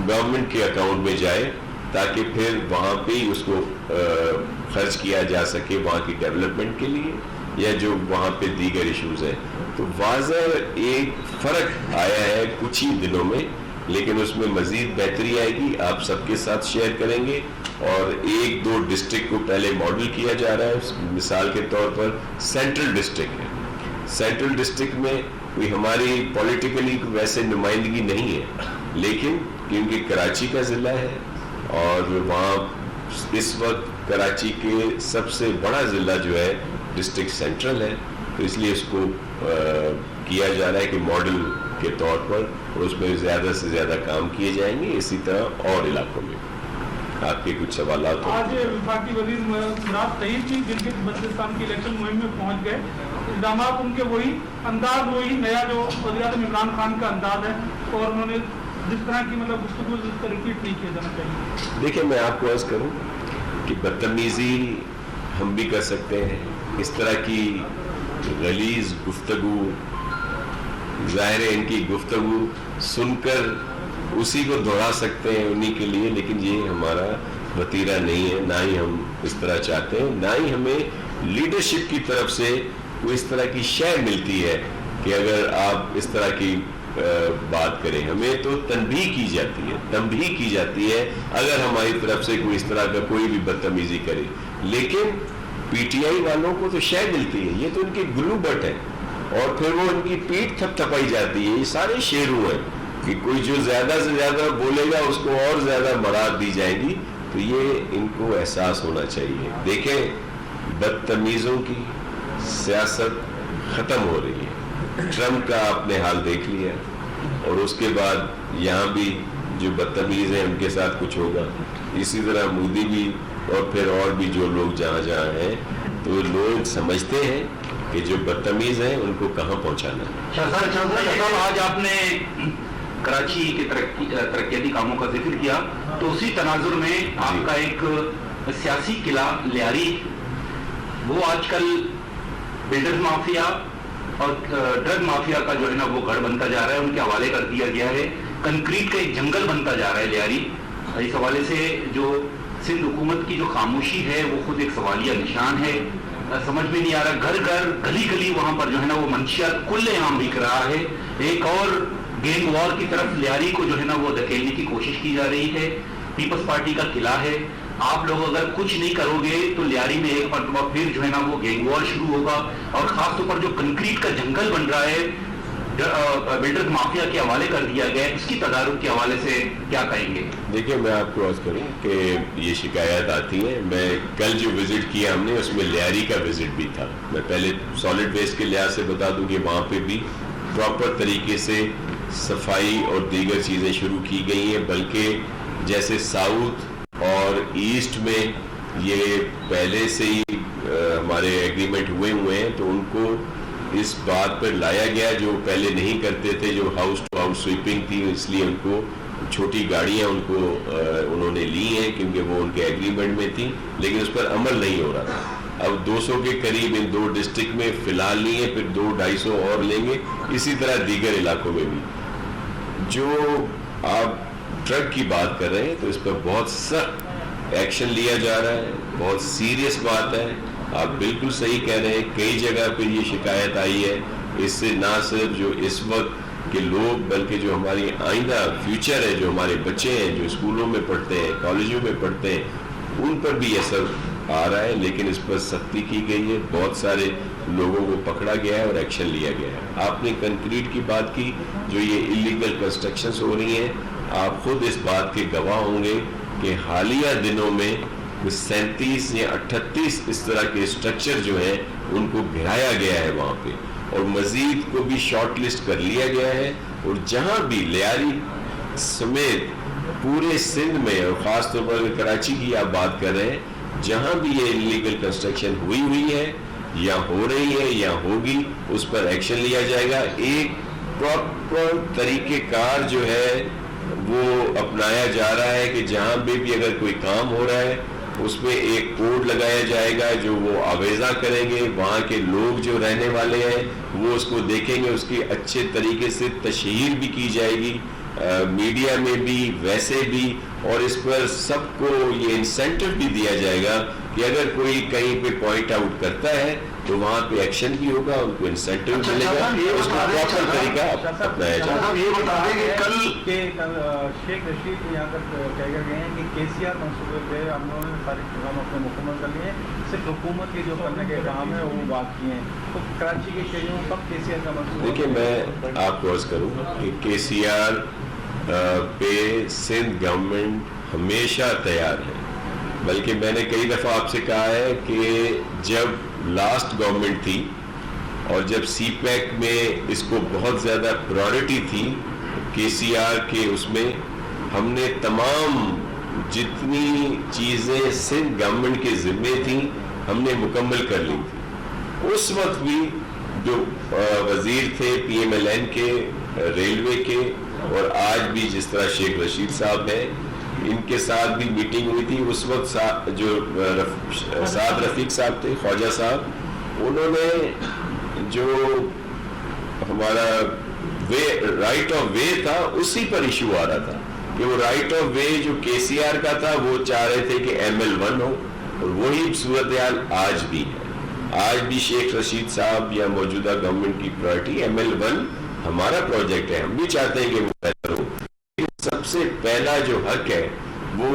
Government کے account میں جائے تاکہ پھر وہاں پہ ہی اس کو خرچ کیا جا سکے وہاں کی ڈیولپمنٹ کے لیے یا جو وہاں پہ دیگر ایشوز ہیں. تو واضح ایک فرق آیا ہے کچھ ہی دنوں میں, لیکن اس میں مزید بہتری آئے گی. آپ سب کے ساتھ شیئر کریں گے, اور ایک دو ڈسٹرکٹ کو پہلے ماڈل کیا جا رہا ہے. مثال کے طور پر سینٹرل ڈسٹرکٹ ہے. سینٹرل ڈسٹرکٹ میں کوئی ہماری پولیٹیکلی ویسے نمائندگی نہیں ہے, لیکن کیونکہ کراچی کا ضلع ہے اور وہاں اس وقت کراچی کے سب سے بڑا ضلع جو ہے ڈسٹرکٹ سینٹرل ہے, تو اس لیے اس کو کیا جا رہا ہے کہ ماڈل کے طور پر, اور اس میں زیادہ سے زیادہ کام کیے جائیں گے. اسی طرح اور علاقوں میں. آپ کے کچھ سوالات ہوں. آج وفاقی وزیر زراعت طیب جی جن کے بلوچستان کی الیکشن مہم میں پہنچ گئے, اقدامات ان کے وہی انداز, وہی نیا جو وزیر اعظم عمران خان کا انداز ہے, اور انہوں نے جس طرح کی گفتگو اس پر ریپیٹ نہیں کیا جانا چاہیے. دیکھیں, میں آپ کو عرض کروں کہ بدتمیزی ہم بھی کر سکتے ہیں, اس طرح کی غلیظ گفتگو, ظاہر ہے ان کی گفتگو سن کر اسی کو دہرا سکتے ہیں انہی کے لیے, لیکن یہ ہمارا وتیرہ نہیں ہے, نہ ہی ہم اس طرح چاہتے ہیں, نہ ہی ہمیں لیڈرشپ کی طرف سے کوئی اس طرح کی شے ملتی ہے کہ اگر آپ اس طرح کی بات کریں. ہمیں تو تنبیہ کی جاتی ہے اگر ہماری طرف سے کوئی اس طرح کا کوئی بھی بدتمیزی کرے, لیکن پی ٹی آئی والوں کو تو شے ملتی ہے. یہ تو ان کی گلو بٹ ہے, اور پھر وہ ان کی پیٹھ تھپ تھپائی جاتی ہے. یہ سارے شیرو ہیں کہ کوئی جو زیادہ سے زیادہ بولے گا اس کو اور زیادہ مراد دی جائے گی. تو یہ ان کو احساس ہونا چاہیے. دیکھیں, بدتمیزوں کی سیاست ختم ہو رہی ہے. ٹرمپ کا آپ نے حال دیکھ لیا, اور اس کے بعد یہاں بھی جو بدتمیز ہیں ان کے ساتھ کچھ ہوگا. اسی طرح مودی بھی, اور پھر اور بھی جو لوگ جہاں جہاں ہیں, تو لوگ سمجھتے ہیں کہ جو بدتمیز ہیں ان کو کہاں پہنچانا ہے. آج آپ نے کراچی کے ترقیاتی کاموں کا ذکر کیا, تو اسی تناظر میں آپ کا ایک سیاسی قلعہ لیاری, وہ آج کل بلڈر مافیا اور ڈرگ مافیا کا جو ہے نا وہ گڑھ بنتا جا رہا ہے, ان کے حوالے کر دیا گیا ہے. کنکریٹ کا ایک جنگل بنتا جا رہا ہے لیاری. اس حوالے سے جو سندھ حکومت کی جو خاموشی ہے وہ خود ایک سوالیہ نشان ہے. سمجھ میں نہیں آ رہا, گھر گھر گلی گلی وہاں پر جو ہے نا وہ منشیات کھلے عام بک رہا ہے. ایک اور گینگ وار کی طرف لیاری کو جو ہے نا وہ دھکیلنے کی کوشش کی جا رہی ہے. پیپلز پارٹی کا قلعہ ہے, آپ لوگ اگر کچھ نہیں کرو گے تو لیاری میں ایک مرتبہ پھر جو ہے نا وہ گینگ وار شروع ہوگا. اور خاص طور پر جو کنکریٹ کا جنگل بن رہا ہے بلڈر مافیا کے حوالے کر دیا گیا ہے, اس کی تدارک کے حوالے سے کیا کہیں گے؟ دیکھیں, میں آپ کو عرض کروں کہ یہ شکایات آتی ہیں. میں کل جو وزٹ کیا ہم نے اس میں لیاری کا وزٹ بھی تھا. میں پہلے سالڈ ویسٹ کے لحاظ سے بتا دوں کہ وہاں پہ بھی پراپر طریقے سے صفائی اور دیگر چیزیں شروع کی گئی ہیں, بلکہ جیسے ساؤتھ اور ایسٹ میں یہ پہلے سے ہی ہمارے ایگریمنٹ ہوئے ہیں, تو ان کو اس بات پر لایا گیا جو پہلے نہیں کرتے تھے, جو ہاؤس ٹو ہاؤس سویپنگ تھی, اس لیے ان کو چھوٹی گاڑیاں ان کو انہوں نے لی ہیں کیونکہ وہ ان کے ایگریمنٹ میں تھی, لیکن اس پر عمل نہیں ہو رہا تھا. اب 200 کے قریب ان 2 ڈسٹرکٹ میں فی الحال لیے, پھر 200-250 اور لیں گے. اسی طرح دیگر علاقوں میں بھی. جو آپ ٹرک کی بات کر رہے ہیں تو اس پر بہت سخت ایکشن لیا جا رہا ہے, بہت سیریس بات ہے. آپ بالکل صحیح کہہ رہے ہیں, کئی جگہ پہ یہ شکایت آئی ہے. اس سے نہ صرف جو اس وقت کے لوگ بلکہ جو ہماری آئندہ فیوچر ہے, جو ہمارے بچے ہیں جو اسکولوں میں پڑھتے ہیں, کالجوں میں پڑھتے ہیں, ان پر بھی اثر آ رہا ہے. لیکن اس پر سختی کی گئی ہے, بہت سارے لوگوں کو پکڑا گیا ہے اور ایکشن لیا گیا ہے. آپ نے کنکریٹ کی بات کی, جو یہ انلیگل کنسٹرکشنز ہو رہی ہیں, آپ خود اس بات کے گواہ ہوں گے کہ حالیہ دنوں میں 37 یا 38 اس طرح کے اسٹرکچر جو ہیں ان کو گرایا گیا ہے وہاں پہ, اور مزید کو بھی شارٹ لسٹ کر لیا گیا ہے. اور جہاں بھی لیاری سمیت پورے سندھ میں, اور خاص طور پر کراچی کی آپ بات کر رہے ہیں, جہاں بھی یہ انلیگل کنسٹرکشن ہوئی ہے یا ہو رہی ہے یا ہوگی, اس پر ایکشن لیا جائے گا. ایک پراپر طریقہ کار جو ہے وہ اپنایا جا رہا ہے کہ جہاں بھی اگر کوئی کام ہو رہا ہے اس میں ایک کوڈ لگایا جائے گا جو وہ آویزہ کریں گے. وہاں کے لوگ جو رہنے والے ہیں وہ اس کو دیکھیں گے, اس کی اچھے طریقے سے تشہیر بھی کی جائے گی میڈیا میں بھی ویسے بھی, اور اس پر سب کو یہ انسینٹو بھی دیا جائے گا کہ اگر کوئی کہیں پہ پوائنٹ آؤٹ کرتا ہے تو وہاں پہ ایکشن بھی ہوگا, ان کو انسینٹو ملے گا, اس کا پراپر طریقہ اپنایا جائے گا. یہ بتا دیں کہ کل شیخ رشید یہاں تک کہہ کر گئے ہیں کہ KCR منصوبے پہ ہم لوگوں نے سارے پروگرام اپنے مکمل کر لیے ہیں, صرف حکومت کے جو کرنے کے کام ہے وہ باقی ہیں. تو کراچی کے شہریوں کب KCR کا منصوبہ؟ دیکھیں میں آپ کو عرض کروں کہ KCR پہ سندھ گورنمنٹ ہمیشہ تیار ہے, بلکہ میں نے کئی دفعہ آپ سے کہا ہے کہ جب لاسٹ گورنمنٹ تھی اور جب سی پیک میں اس کو بہت زیادہ پرائورٹی تھی KCR کے, اس میں ہم نے تمام جتنی چیزیں سندھ گورنمنٹ کے ذمے تھیں ہم نے مکمل کر لی تھی. اس وقت بھی جو وزیر تھے PMLN کے, ریلوے کے, اور آج بھی جس طرح شیخ رشید صاحب ہیں, ان کے ساتھ بھی میٹنگ ہوئی تھی. اس وقت جو سعد رفیق صاحب تھے, خواجہ صاحب, انہوں نے جو ہمارا رائٹ آف وے تھا اسی پر ایشو آ رہا تھا کہ وہ رائٹ آف وے جو KCR کا تھا وہ چاہ رہے تھے کہ ML1 ہو, اور وہی صورتحال آج بھی ہے. آج بھی شیخ رشید صاحب یا موجودہ گورنمنٹ کی پرائرٹی ML1 ہمارا پروجیکٹ ہے, ہم بھی چاہتے ہیں کہ وہ بہتر ہو. سب سے پہلا جو حق ہے وہ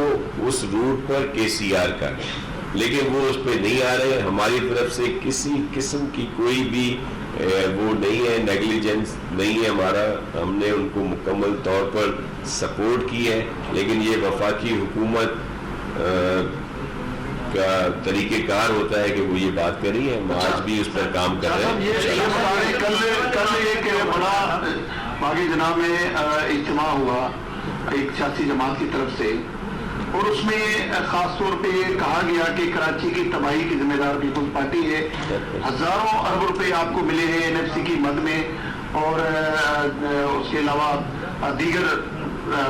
اس روٹ پر KCR کا ہے, لیکن وہ اس پہ نہیں آ رہے. ہماری طرف سے کسی قسم کی کوئی بھی وہ نہیں ہے, نیگلیجنس نہیں ہے ہمارا, ہم نے ان کو مکمل طور پر سپورٹ کی ہے. لیکن یہ وفاقی حکومت کا طریقہ کار ہوتا ہے کہ وہ یہ بات کر رہی ہے, ہم آج بھی اس پر کام کر رہے ہیں. کل ایک بڑا باغی جناب میں اجتماع ہوا ایک سیاسی جماعت کی طرف سے, اور اس میں خاص طور پہ یہ کہا گیا کہ کراچی کی تباہی کی ذمہ دار پیپلز پارٹی ہے. ہزاروں ارب روپے آپ کو ملے ہیں NFC کی مد میں, اور اس کے علاوہ دیگر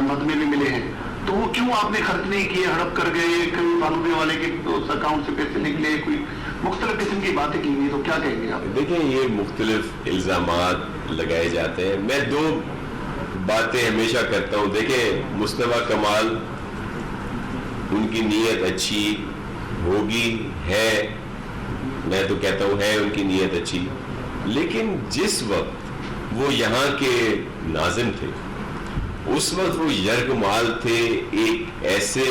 مد میں بھی ملے ہیں. تو وہ کیوں آپ نے خرچ نہیں کیے, ہڑپ کر گئے, کوئی فالوبے والے کے اس اکاؤنٹ سے پیسے نکلے, کوئی مختلف قسم کی باتیں کی ہوئی, تو کیا کہیں گے آپ؟ دیکھیں یہ مختلف الزامات لگائے جاتے ہیں. میں دو باتیں ہمیشہ کرتا ہوں. دیکھیں مصطفیٰ کمال, ان کی نیت اچھی ہوگی, ہے, میں تو کہتا ہوں ہے ان کی نیت اچھی, لیکن جس وقت وہ یہاں کے ناظم تھے اس وقت وہ یرغمال تھے ایک ایسے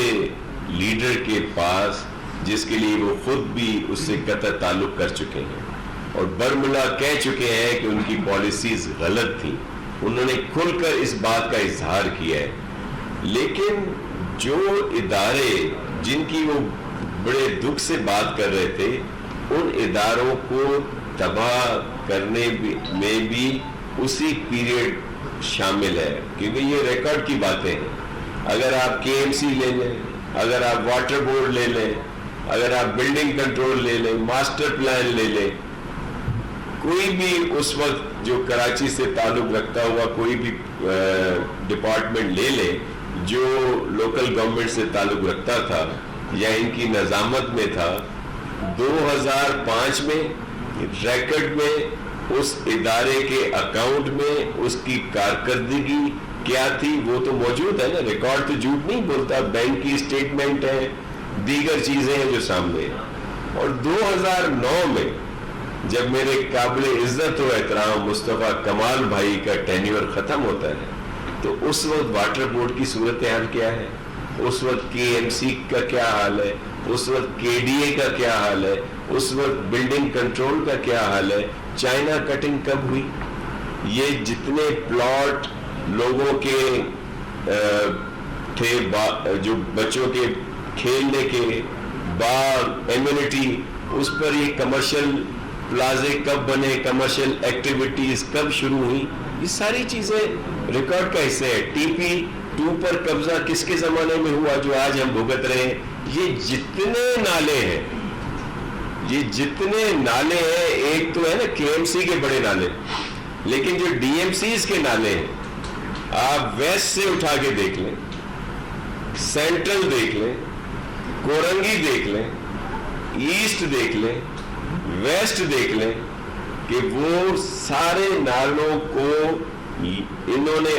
لیڈر کے پاس جس کے لیے وہ خود بھی اس سے قطع تعلق کر چکے ہیں اور برملا کہہ چکے ہیں کہ ان کی پالیسیز غلط تھیں. انہوں نے کھل کر اس بات کا اظہار کیا ہے. لیکن جو ادارے جن کی وہ بڑے دکھ سے بات کر رہے تھے, ان اداروں کو تباہ کرنے میں بھی اسی پیریڈ شامل ہے, کیونکہ یہ ریکارڈ کی باتیں ہیں. اگر آپ KMC لے لیں, اگر آپ واٹر بورڈ لے لیں, اگر آپ بلڈنگ کنٹرول لے لیں, ماسٹر پلان لے لیں, کوئی بھی اس وقت جو کراچی سے تعلق رکھتا ہوا کوئی بھی ڈپارٹمنٹ لے لیں جو لوکل گورنمنٹ سے تعلق رکھتا تھا یا ان کی نظامت میں تھا, 2005 میں ریکارڈ میں اس ادارے کے اکاؤنٹ میں اس کی کارکردگی کیا تھی وہ تو موجود ہے نا. ریکارڈ تو جھوٹ نہیں بولتا, بینک کی اسٹیٹمنٹ ہے, دیگر چیزیں ہیں جو سامنے ہیں. اور 2009 میں جب میرے قابل عزت و احترام مصطفیٰ کمال بھائی کا ٹینیور ختم ہوتا ہے تو اس وقت واٹر بورڈ کی صورتحال کیا ہے, اس وقت KMC کا کیا حال ہے, اس وقت KDA کا کیا حال ہے, اس وقت بلڈنگ کنٹرول کا کیا حال ہے, چائنا کٹنگ کب ہوئی, یہ جتنے پلاٹ لوگوں کے تھے جو بچوں کے کھیلنے کے باغ, ایمینٹی, اس پر یہ کمرشل پلازے کب بنے, کمرشل ایکٹیویٹیز کب شروع ہوئی, یہ ساری چیزیں ریکارڈ کا حصہ ہے. TP2 پر قبضہ کس کے زمانے میں ہوا جو آج ہم بھگت رہے ہیں. یہ جتنے نالے ہیں, یہ جتنے نالے ہیں, ایک تو ہے نا KMC کے بڑے نالے, لیکن جو DMCs کے نالے ہیں آپ ویسٹ سے اٹھا کے دیکھ لیں, سینٹرل دیکھ لیں, کورنگی دیکھ لیں, ایسٹ دیکھ لیں, ویسٹ دیکھ لیں, کہ وہ سارے نالوں کو انہوں نے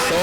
100